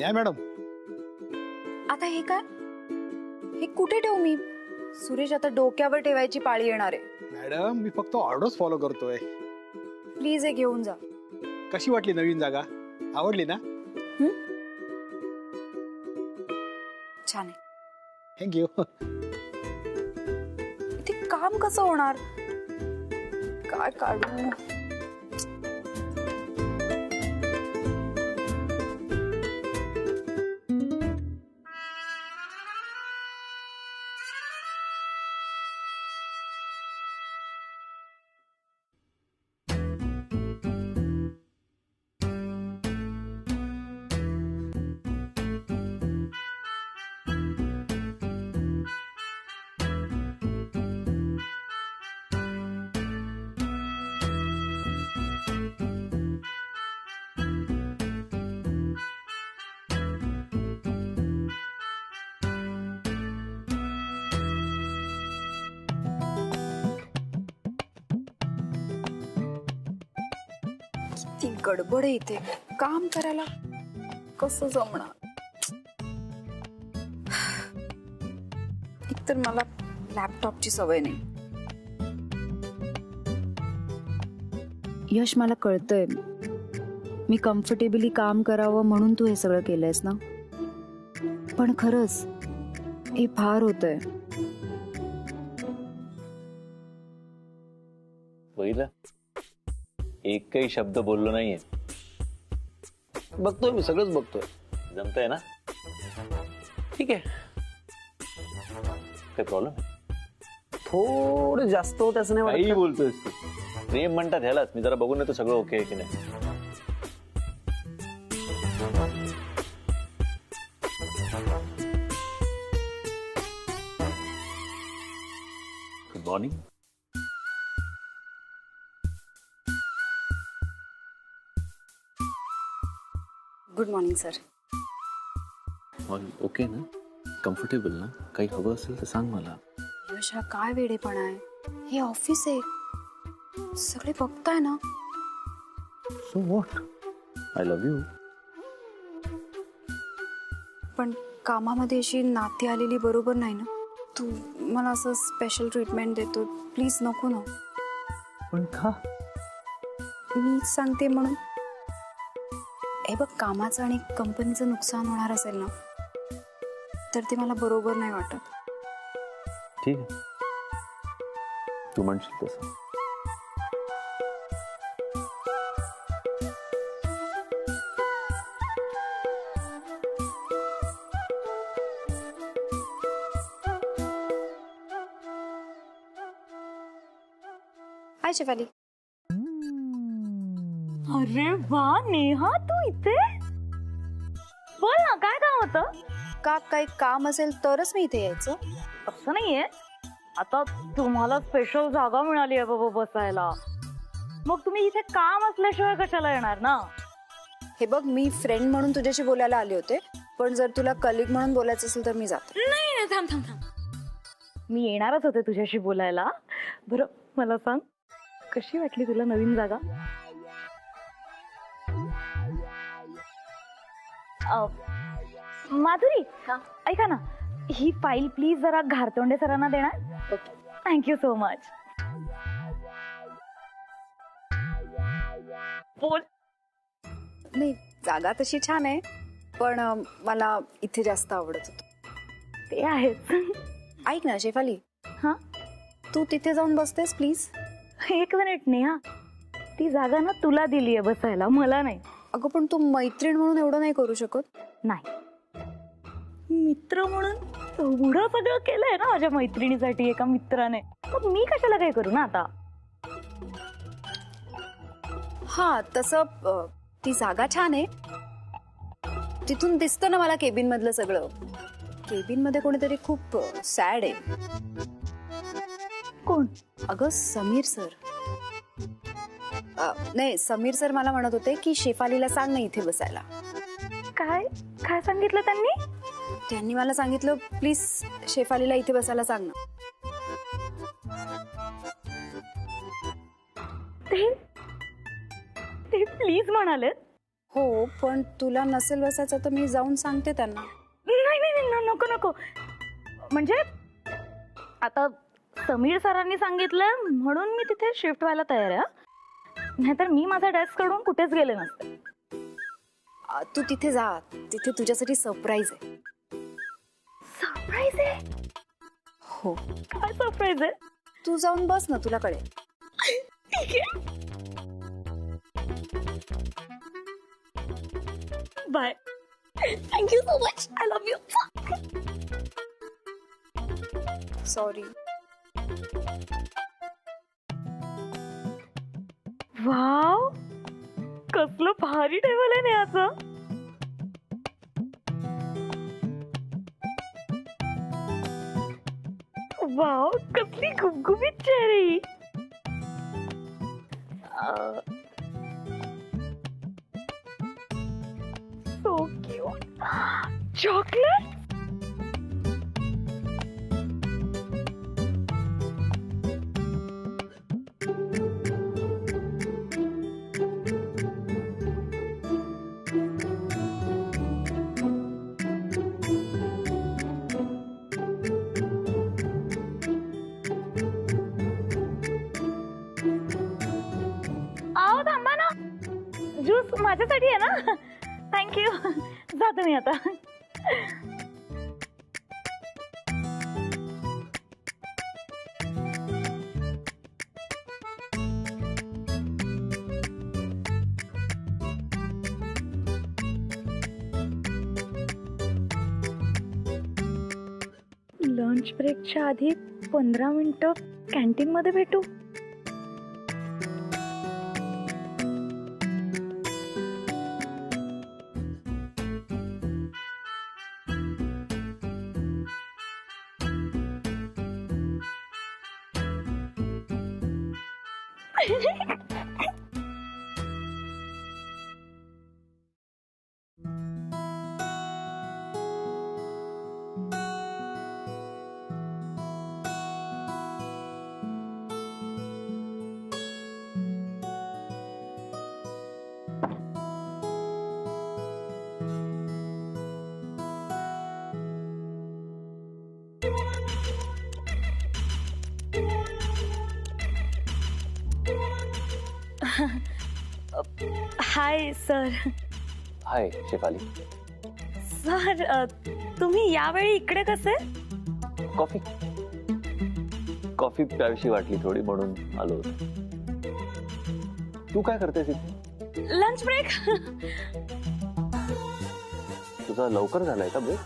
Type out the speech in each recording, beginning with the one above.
नाही मॅडम. आता हे काय, हे कुठे ठेवू मी? सुरेश, आता डोक्यावर ठेवायची पाळी येणार आहे. मॅडम मी फक्त ऑर्डर्स फॉलो करतोय. प्लीज हे घेऊन जा. कशी वाटली नवीन जागा? आवडली ना? छान आहे. थँक्यू. इथे काम कसं होणार? काय काढू? ती गडबड आहे इथे, काम करायला कसं जमणार? एकतर मला लॅपटॉपची सवय नाही. यश, मला कळतंय मी कम्फर्टेबली काम करावं म्हणून तू हे सगळं केलंयस ना, पण खरंच हे फार होतंय. पहिलं एकही शब्द बोललो नाहीये. बघतोय मी, सगळंच बघतोय. जमतंय ना? ठीक आहे. काय प्रॉब्लेम? थोडं जास्त होत असं नाही काही वाटत? बोलतोयस तू? प्रेम म्हणतात ह्यालाच. मी जरा बघून येतो सगळं ओके आहे की नाही. Good morning. Good morning sir. Okay ना? कम्फर्टेबल ना? काही हवं असेल तर सांग मला. यश, हा काय वेडेपणा आहे? हे ऑफिस आहे, सगळे बघताय ना. So what? I love you. पण कामामध्ये अशी नाती आलेली बरोबर नाही ना. तू मला असं स्पेशल ट्रीटमेंट देतो, प्लीज नको ना. पण का? मीच सांगते म्हणून. हे बघ, कामाचं आणि कंपनीचं नुकसान होणार असेल ना, तर ते मला बरोबर नाही वाटत. ठीक आहे, तू म्हणशील तसं. हाय शेफाली. अरे वा नेहा, तू इथे? बोल ना, काय काम होतं? का काही काम असेल तरच मी इथे यायचं? असं नाहीये. आता तुम्हाला स्पेशल जागा मिळाली आहे बाबा बसायला, मग तुम्ही इथे काम असल्याशिवाय कशाला येणार ना? हे बघ, मी फ्रेंड म्हणून तुझ्याशी बोलायला आले होते, पण जर तुला कलिग म्हणून बोलायचं असेल तर मी जाते. नाही, थांब थांब थांब. मी येणारच होते तुझ्याशी बोलायला. बरं मला सांग, कशी वाटली तुला नवीन जागा? माधुरी, ऐका ना, ही फाईल प्लीज जरा घारतोंडे सरांना देणार? Thank you so much. बोल. नाही, जागा तशी छान आहे, पण मला इथे जास्त आवडत होतं. ते आहेच. ऐक ना शेफाली, हा, तू तिथे जाऊन बसतेस प्लीज? एक मिनिट नेहा, ती जागा ना तुला दिली आहे बसायला, मला नाही. अगं पण तू मैत्रीण म्हणून एवढं नाही करू शकत? नाही, मित्र म्हणून एवढं सगळं केलंय ना माझ्या मैत्रिणीसाठी एका मित्राने, मग मी कशाला काय करू ना आता? हा, तसं ती जागा छान आहे. तिथून दिसतं ना मला केबिन मधलं सगळं. केबिन मध्ये कोणीतरी खूप सॅड आहे. कोण? अगं समीर सर. नाही, समीर सर मला म्हणत होते की शेफालीला सांग ना इथे बसायला. काय काय सांगितलं त्यांनी? त्यांनी मला सांगितलं प्लीज शेफालीला इथे बसायला सांग ना. ते प्लीज म्हणाले? हो, पण तुला नसेल बसायचं तर मी जाऊन सांगते त्यांना. नाही नाही नाही, नको नको. म्हणजे आता समीर सरांनी सांगितलं म्हणून मी तिथे शिफ्ट व्हायला तयार आहे. नाहीतर मी माझा डेस्क कडून कुठेच गेले नसते. तू तिथे जा, तिथे तुझ्यासाठी सरप्राईज आहे. सरप्राईज आहे? हो, काय सरप्राईज आहे? तू जाऊन बस ना, तुला कळेल. ठीक आहे, bye. Thank you so much. I love you. Sorry. Wow, कसलं भारी टेबल आहे याचं. वाव, कसली गुबगुबीत चेहरे ही. So cute. चॉकलेट. आओ थांबा ना, ज्यूस माझ्यासाठी आहे ना. थँक्यू. जा तुम्ही आता. लंच ब्रेकच्या आधी 15 मिनिटं कॅन्टीन मध्ये भेटू. Hi sir. Hi Shefali. Sir, तुम्ही यावेळी इकडे कसे? कॉफी कॉफी प्यावीशी वाटली थोडी म्हणून आलो होतो. तू काय करतेस इथे? Lunch break. तुझा लवकर झालाय का ब्रेक?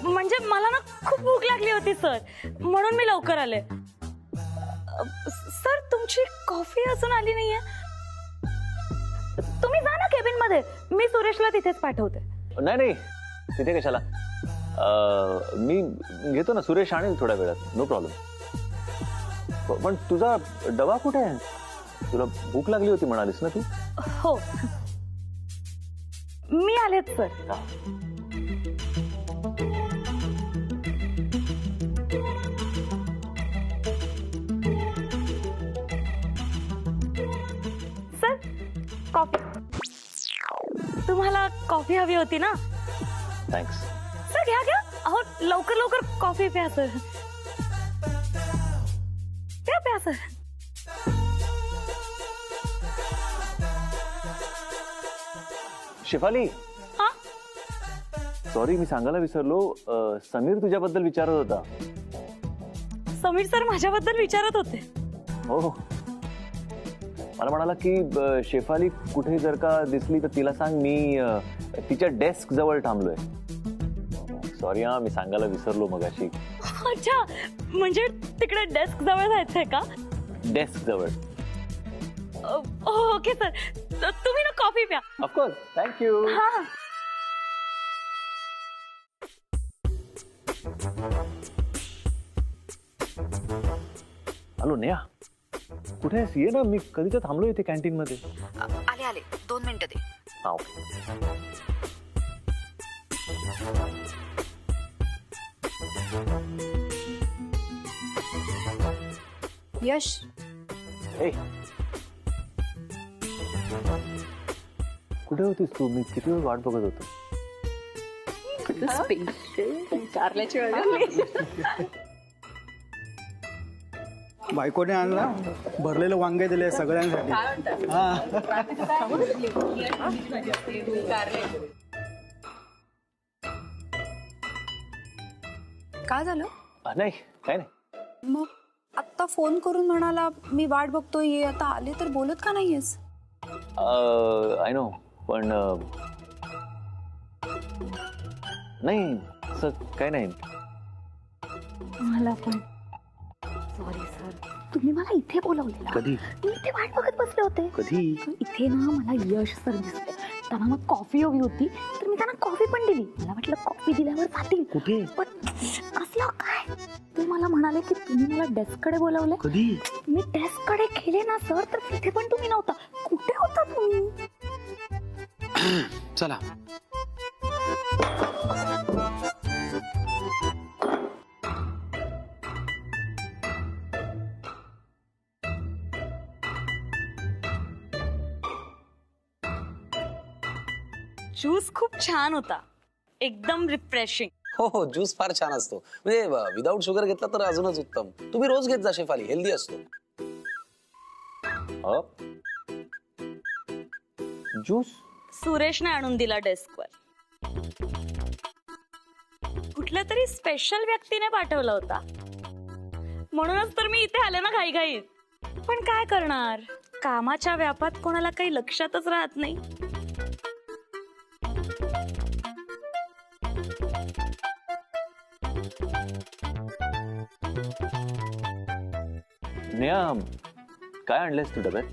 म्हणजे मला ना खूप भूक लागली होती सर, म्हणून मी लवकर आले. सर, तुमची कॉफी अजून आली नाहीये. तुम्ही जा ना केबिन मध्ये, मी सुरेशला तिथेच पाठवते. नाही नाही, तिथे कशाला. मी घेतो ना, सुरेश आणेल थोड्या वेळात, नो प्रॉब्लेम. पण तुझा डबा कुठे आहे? तुला भूक लागली होती म्हणालीस ना तू? हो, मी आलेच सर. Sir, coffee. तुम्हाला कॉफी हवी होती ना? थँक्स. सर घ्या घ्या. अहो लवकर लवकर कॉफी प्या सर. प्या प्या सर. शेफाली, हा, सॉरी मी सांगायला विसरलो. समीर तुझ्याबद्दल विचारत होता. समीर सर माझ्याबद्दल विचारत होते? हो, मला म्हणाला की शेफाली कुठे जर का दिसली तर तिला सांग मी तिच्या डेस्क जवळ थांबलोय. सॉरी हा, मी सांगायला विसरलो मगाशी. अच्छा, म्हणजे तिकडे डेस्क जवळ जायचंय का? डेस्क जवळ. ओके सर, तुम्ही ना कॉफी प्या. ऑफकोर्स. थँक्यू. हा. हॅलो नेहा, कुठे आहेस? ये ना, मी कधीच थांबलो इथे कॅन्टीन मध्ये. आले आले, 2 मिनिटं दे. हा, ओके. यश, ए, कुठे होतीस तू? मी किती वेळ वाट बघत होतो. बायकोने आणला भरलेलं वांगे दिले सगळ्यांसाठी. हा. काय झालं? नाही काय नाही. मग आत्ता फोन करून म्हणाला मी वाट बघतोय ये, आता आले तर बोलत का नाहीयेस? आय नो, पण नाही असं काय नाही. मला पण सॉरी सर, तुम्ही मला इथे बोलवलेलं. कधी? मी इथे वाट बघत बसले होते. कधी? इथे ना मला यश सर दिसले. त्यांना मग कॉफी हवी होती तर मी त्यांना कॉफी पण दिली. मला वाटलं कॉफी दिल्यावर जातील. कुठे? पण असलं काय, ते मला म्हणाले की तुम्ही मला डेस्ककडे बोलवले. कधी? मी डेस्ककडे गेले ना सर, तर तिथे पण तुम्ही नव्हता. कुठे होता तुम्ही? चला. ज्यूस खूप छान होता, एकदम रिफ्रेशिंग. हो हो, ज्यूस फार छान असतो. म्हणजे विदाऊट शुगर घेतला तर अजूनच उत्तम. तुम्ही रोज घेत जा शेफाली, हेल्दी असतो. ज्यूस सुरेशने आणून दिला डेस्कवर. कुठल्या तरी स्पेशल व्यक्तीने पाठवला होता, म्हणूनच तर मी इथे आले ना घाईघाईत. पण काय करणार, कामाच्या व्यापात कोणाला काही लक्षातच राहत नाही. नेहा, काय आणलंयस तू डब्यात?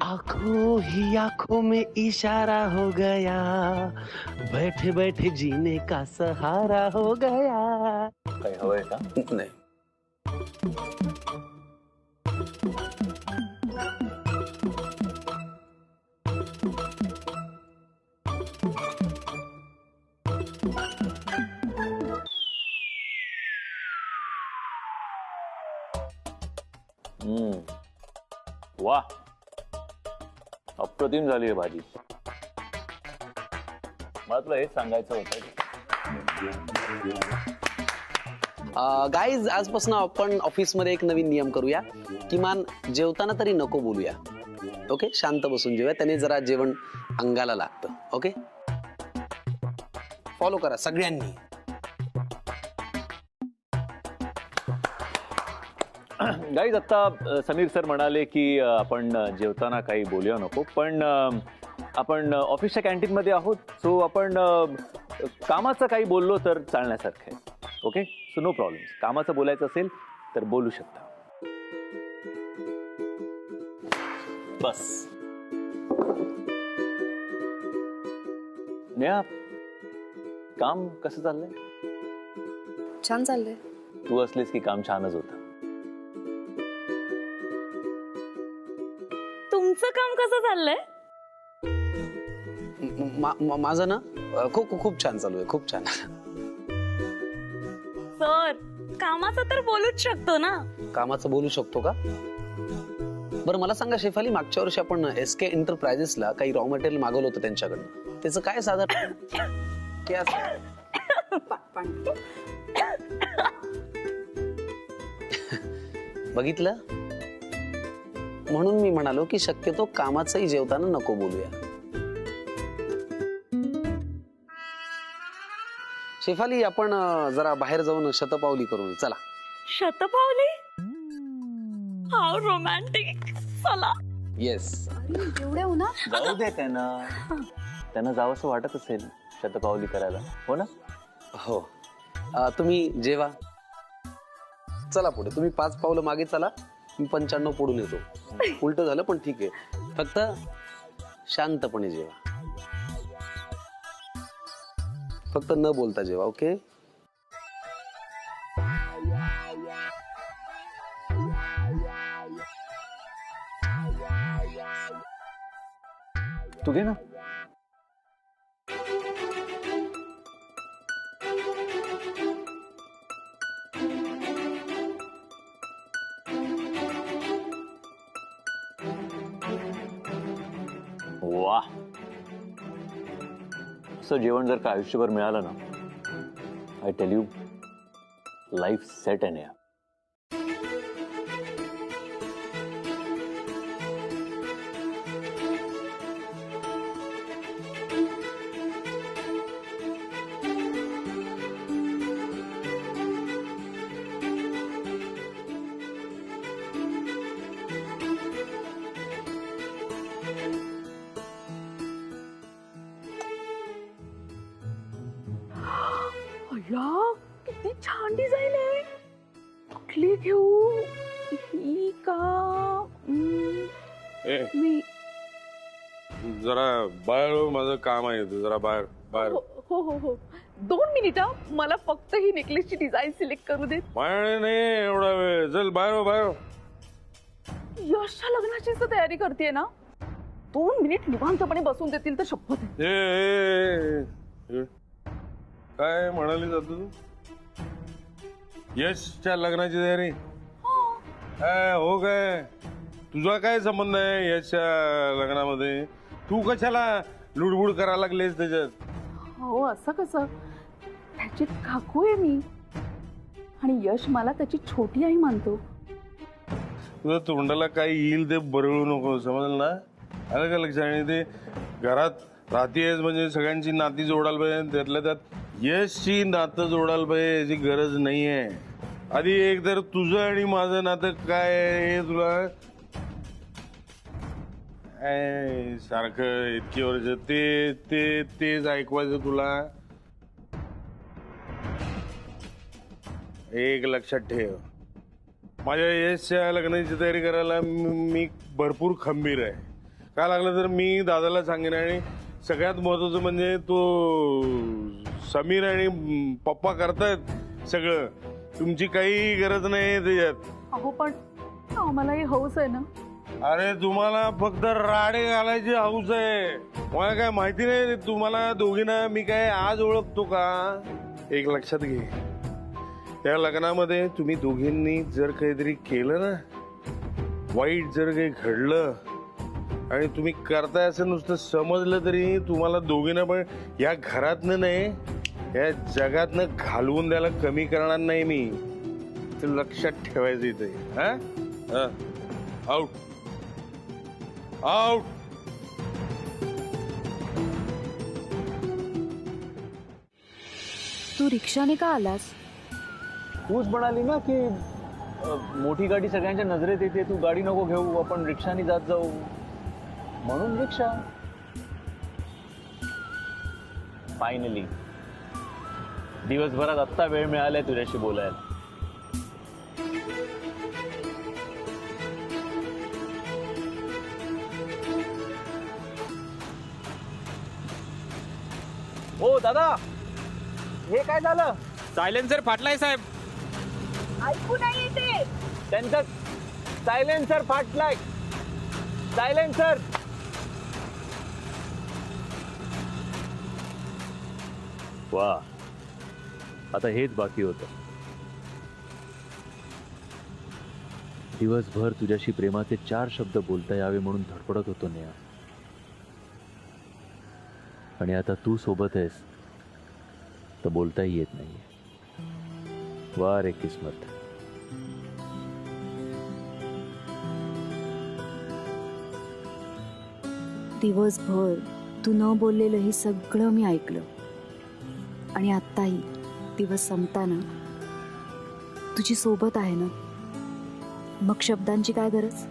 आंखों ही आंखों में इशारा हो गया, बैठे बैठे जीने का सहारा हो गया. काय हवंय का? नाही. वा, अप्रतिम झाली आहे भाजी. मला तुला हेच सांगायचं होतं. गाईज, आजपासून आपण ऑफिसमध्ये एक नवीन नियम करूया. किमान जेवताना तरी नको बोलूया. ओके, शांत बसून जेवूया, त्याने जरा जेवण अंगाला लागतं. ओके, फॉलो करा सगळ्यांनी. गाईज, आता समीर सर म्हणाले की आपण जेवताना काही बोलूया नको, पण आपण ऑफिसच्या कॅन्टीन मध्ये आहोत, सो आपण कामाचं काही बोललो तर चालण्यासारखं आहे. Okay, so no problem. कामाचं बोलायचं असेल तर बोलू शकता. बस. नेहा, काम कसं चाललंय? छान चाललंय. तू असलीस की काम छानच होतं. तुमचं काम कसं चाललंय? माझं ना खूप खूप छान चालू आहे, खूप छान. सर, कामाचं तर बोलूच शकतो ना. कामाचं बोलू शकतो का? बरं मला सांगा शेफाली, मागच्या वर्षी आपण SK एंटरप्राइजेसला काही रॉ मटेरियल मागवलं होतं त्यांच्याकडनं. त्याचं काय साधारण बघितलं? म्हणून मी म्हणालो की शक्यतो कामाचंही जेवताना नको बोलूया. शेफाली, आपण जरा बाहेर जाऊन शतपावली करून चला. शतपावली? How romantic. चला. येस. एवढे हो ना. जाऊ दे त्यांना जावंसं वाटत असेल शतपावली करायला, हो ना? हो. तुम्ही जेवा. चला पुढे. तुम्ही 5 पावलं मागे चला, मी 95 पुढून येतो. उलट झालं पण ठीक आहे, फक्त शांतपणे जेवा. फक्त न बोलता जेवा. ओके? तू घे ना. शेफचं जेवण जर का आयुष्यभर मिळालं ना, I tell you, life set आहे ना. अय्या, किती छान डिझाईन आहे. कुठली घेऊ? ही का? ए, मी जरा बाहेर हो, माझं काम आहे इथे. जरा बाहेर बाहेर. हो हो हो 2 मिनिटं, मला फक्त ही नेकलेसची डिझाईन सिलेक्ट करू दे. माझ्याकडे नाही एवढा वेळ. चल बाहेर हो, बाहेर हो. यशच्या लग्नाचीच तर तयारी करते ना. 2 मिनिट निवांतपणे बसून देतील तर शपथ आहे. ए, काय म्हणाली जातो तू? यशच्या लग्नाची तयारी? हो काय? तुझा काय संबंध आहे यशच्या लग्नामध्ये? तू कशाला लुडबुड करायला लागलेस त्याच्यात? हो, असं कसं? त्याची काकू आहे मी, आणि यश मला त्याची छोटी आई मानतो. तुझ्या तोंडाला काय येईल ते बरळू नको, समजलं ना? आलं का लक्षात? आणि ते घरात राहतेस म्हणजे सगळ्यांची नाती जोडायला पाहिजे, त्यातल्या त्यात यशची नातं जोडायला पाहिजे याची गरज नाहीये. आधी एक तर तुझं आणि माझं नातं काय आहे हे तुला सारखं इतकी वर्ष तेच ऐकवायचं तुला. एक लक्षात ठेव, माझ्या यशच्या लग्नाची तयारी करायला मी भरपूर खंबीर आहे. काय लागलं तर मी दादाला सांगेन. आणि सगळ्यात महत्वाचं म्हणजे तो समीर आणि पप्पा करतायत सगळं. तुमची काही गरज नाही त्याच्यात. अहो पण आम्हालाही हौस आहे ना. अरे तुम्हाला फक्त राडे घालायची हौस आहे. मला काय माहिती नाही तुम्हाला दोघींना मी काय आज ओळखतो का? एक लक्षात घे, त्या लग्नामध्ये तुम्ही दोघींनी जर काहीतरी केलं ना, वाईट जर काही घडलं आणि तुम्ही करताय असं नुसतं समजलं तरी तुम्हाला दोघींना पण या घरातनं नाही या जगातनं घालवून द्यायला कमी करणार नाही मी. ते लक्षात ठेवायचं इथे. हा, आउट आउट. तू रिक्षाने का आलास? तूच म्हणाली ना की मोठी गाडी सगळ्यांच्या नजरेत येते, तू गाडी नको घेऊ, आपण रिक्षाने जात जाऊ, म्हणून रिक्षा. फायनली दिवसभरात आत्ता वेळ मिळालाय तुझ्याशी बोलायला. ओ दादा, हे काय झालं? सायलेन्सर फाटलाय साहेब. ऐकू नाही येते. त्यांचा सायलेन्सर फाटलाय. सायलेन्सर. वा, आता हेच बाकी होतं. दिवसभर तुझ्याशी प्रेमाचे 4 शब्द बोलता यावे म्हणून धडपडत होतो नेहा, आणि आता तू सोबत आहेस तर बोलताही येत नाहीये. वा रे किस्मत. दिवसभर तू न बोललेलं हे सगळं मी ऐकलं, आणि आत्ताही दिवस संपताना तुझी सोबत आहे ना, मग शब्दांची काय गरज?